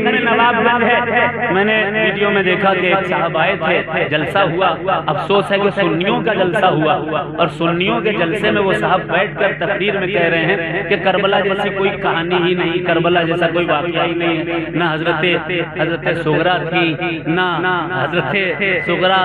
قریب میں نوابگنج ہے، میں نے ویڈیو میں دیکھا کہ ایک صاحب آئے تھے، جلسہ ہوا، افسوس ہے کہ سنیوں کا جلسہ ہوا، اور سنیوں کے جلسے میں وہ صاحب بیٹھ کر تقریر میں کہہ رہے ہیں کہ کربلا جیسی کوئی کہانی ہی نہیں، کربلا جیسا کوئی واقعہ ہی نہیں ہے، نہ حضرت سغرا تھی، نہ حضرت سغرا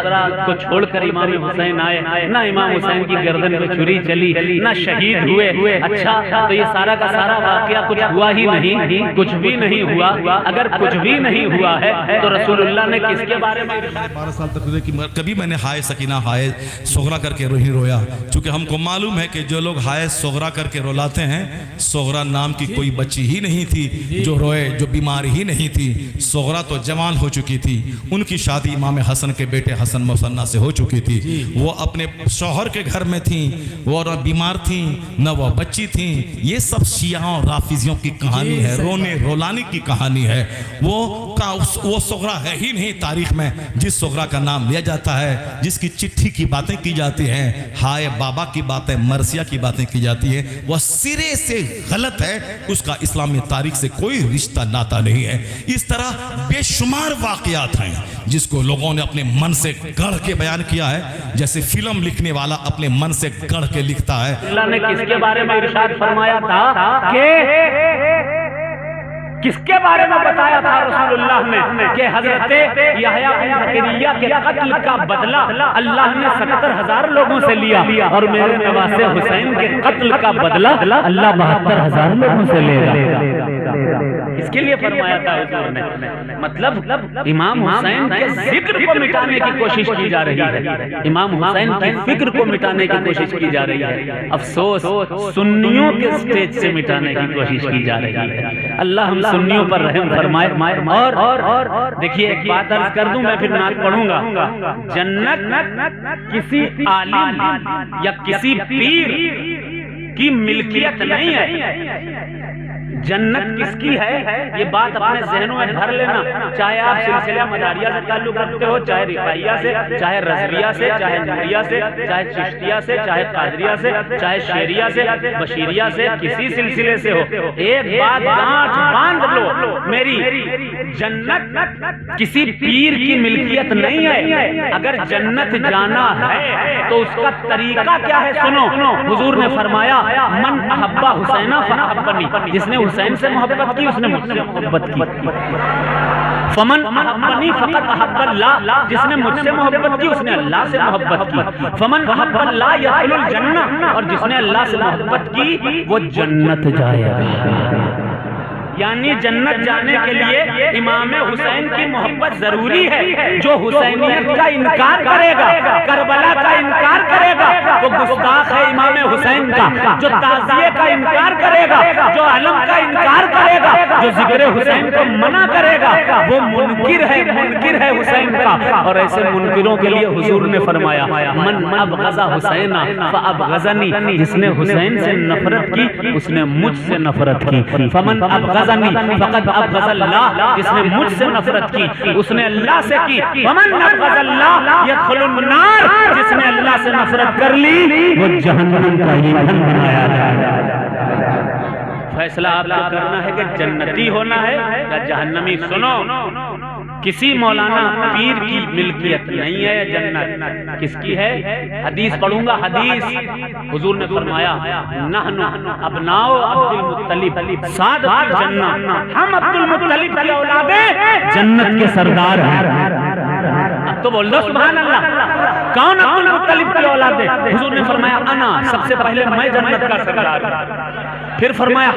کو چھوڑ کر امام حسین آئے، نہ امام حسین کی گردن پہ چھری چلی، نہ شہید ہوئے۔ اچھا تو یہ سارا کا سارا واقعہ کچھ ہوا ہی نہیں، کچھ بھی نہیں ہوا۔ اگر کچھ بھی نہیں ہوا ہے تو رسول اللہ نے کس کے بارے میں 12 سال تک کبھی میں نے ہائے سکینہ ہائے سغرا کر کے نہیں رویا، چونکہ ہم کو معلوم ہے کہ جو لوگ ہائے سغرا کر کے رولاتے ہیں، سغرا نام کی کوئی بچی ہی نہیں تھی جو روئے، جو بیمار ہی نہیں تھی۔ سغرا تو جوان ہو چکی تھی، ان کی شادی امام حسن کے بیٹے حسن مثنیٰ سے ہو چکی تھی، وہ اپنے شوہر کے گھر میں تھیں، وہ نہ بیمار تھیں نہ وہ بچی تھیں۔ یہ سب شیعوں اور رافضیوں کی کہانی ہے، رونے رولانے کی کہانی ہے۔ وہ سغرا ہے ہی نہیں تاریخ میں جس سغرا کا نام لیا جاتا ہے، جس کی چٹھی کی باتیں کی جاتی ہیں، ہائے بابا کی باتیں، مرثیہ کی باتیں کی جاتی ہیں، وہ سرے سے غلط ہے، اس کا اسلامی تاریخ سے کوئی رشتہ ناتا نہیں ہے۔ اس طرح بے شمار واقعات ہیں جس کو لوگوں نے اپنے من سے گڑھ کے بیان کیا ہے، جیسے فلم لکھنے والا اپنے من سے گڑھ کے لکھتا ہے۔ اللہ نے کس کے بارے میں ارشاد فرمایا تھا کہ کس کے بارے میں بتایا تھا رسول اللہ نے کہ حضرت یحییٰ بن زکریا کے قتل کا بدلہ اللہ نے 70,000 لوگوں سے لیا، اور میرے نواسے حسین کے قتل کا بدلہ اللہ 72,000 لوگوں سے لے گا۔ اس کے لیے فرمایا تھا حضور نے، مطلب امام حسین کے ذکر کو مٹانے کی کوشش کی جا رہی ہے، امام حسین کی فکر کو مٹانے کی کوشش کی جا رہی ہے۔ افسوس سنیوں کے سٹیج سے مٹانے کی کوشش کی جا رہی ہے۔ اللہ ہم سنیوں پر رحم فرمائے۔ اور دیکھیے ایک بات عرض کر دوں، میں پھر نعت پڑھوں گا۔ جنت کسی عالم یا کسی پیر کی ملکیت نہیں ہے، جنت کس کی ہے یہ بات اپنے ذہنوں میں بھر لینا، چاہے آپ سلسلہ مداریہ سے تعلق رکھتے ہو، چاہے رفاعیہ سے، چاہے رضویہ سے، چاہے نوریہ سے، چاہے چشتیہ سے، چاہے قادریہ سے، چاہے شیریہ سے، بشیریہ سے، کسی سلسلے سے ہو، ایک بات گانٹھ باندھ لو میری، جنت کسی پیر کی ملکیت نہیں ہے۔ اگر جنت جانا ہے تو اس کا طریقہ کیا ہے سنو، حضور نے فرمایا من احب حسین فاحبنی، جس نے حسین سے محبت کی اس نے مجھ سے محبت کی، فمن احبنی فقط احب اللہ، جس نے مجھ سے محبت کی اس نے اللہ سے محبت کی، فمن احب اللہ یدخل الجنہ، اور جس نے اللہ سے محبت کی وہ جنت جائے گا۔ یعنی جنت جانے کے لیے امام حسین کی محبت ضروری ہے۔ جو حسینیت کا انکار کرے گا، کربلا کا انکار کرے گا، وہ گستاخ ہے امام حسین کا۔ جو تعزیے کا انکار کرے گا، جو علم کا انکار کرے گا، جو ذکر حسین کو منع کرے گا، وہ منکر ہے حسین کا۔ اور ایسے منکروں کے لیے حضور نے فرمایا من ابغض حسین فابغضنی، جس نے حسین سے نفرت کی اس نے مجھ سے نفرت کی، فمن ابغض فقط ابغض اللہ، جس نے مجھ سے نفرت کی اس نے اللہ سے کی، ومن ابغض اللہ يدخل النار، جس نے اللہ سے نفرت کر لی وہ جہنم کا ایندھن بنایا جائے۔ فیصلہ آپ کو کرنا ہے کہ جنتی ہونا ہے یا جہنمی۔ سنو، کسی مولانا پیر کی ملکیت نہیں ہے جنت، کس کی ہے؟ حدیث پڑھوں گا، حدیث حضور نے فرمایا نحن ابناء عبد المطلب سعادت الجنہ، ہم عبد المطلب کی اولادیں جنت کے سردار ہیں۔ اب تو بول دو سبحان اللہ، کون عبد المطلب کی اولادیں؟ حضور نے فرمایا انا، سب سے پہلے میں جنت کا سردار ہوں، پھر فرمایا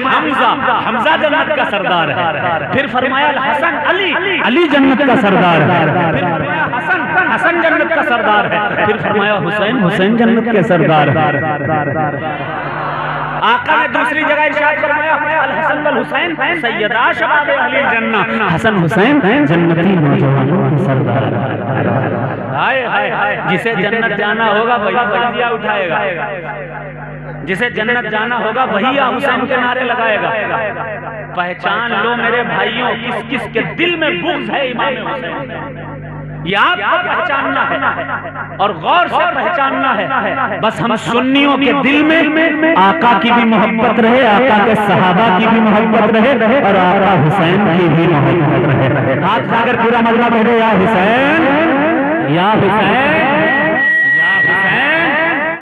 حمزہ جنت کا سردار ہے، پھر فرمایا الحسن علی جنت کا سردار ہے، پھر فرمایا حسن جنت کا سردار ہے، پھر فرمایا حسین جنت کے سردار ہے۔ آقا نے دوسری جگہ ارشاد فرمایا الحسن والحسین سیدا شباب اہل الجنہ، حسن حسین جنتی نوجوانوں کے سردار ہیں۔ جسے جنت جانا ہوگا وہی تجزیہ اٹھائے گا، جسے جنت جانا ہوگا وہی حسین کے نعرے لگائے گا۔ پہچان لو میرے بھائیوں کس کس کے دل میں بغض ہے امام حسین، یہ آپ کو پہچاننا ہے اور غور سے پہچاننا ہے۔ بس ہم سنیوں کے دل میں آقا کی بھی محبت رہے، آقا کے صحابہ کی بھی محبت رہے، اور آقا حسین کی بھی محبت رہے۔ رہے. ہاتھ اٹھا کر پورا مجمع کہہ دے یا حسین یا حسین.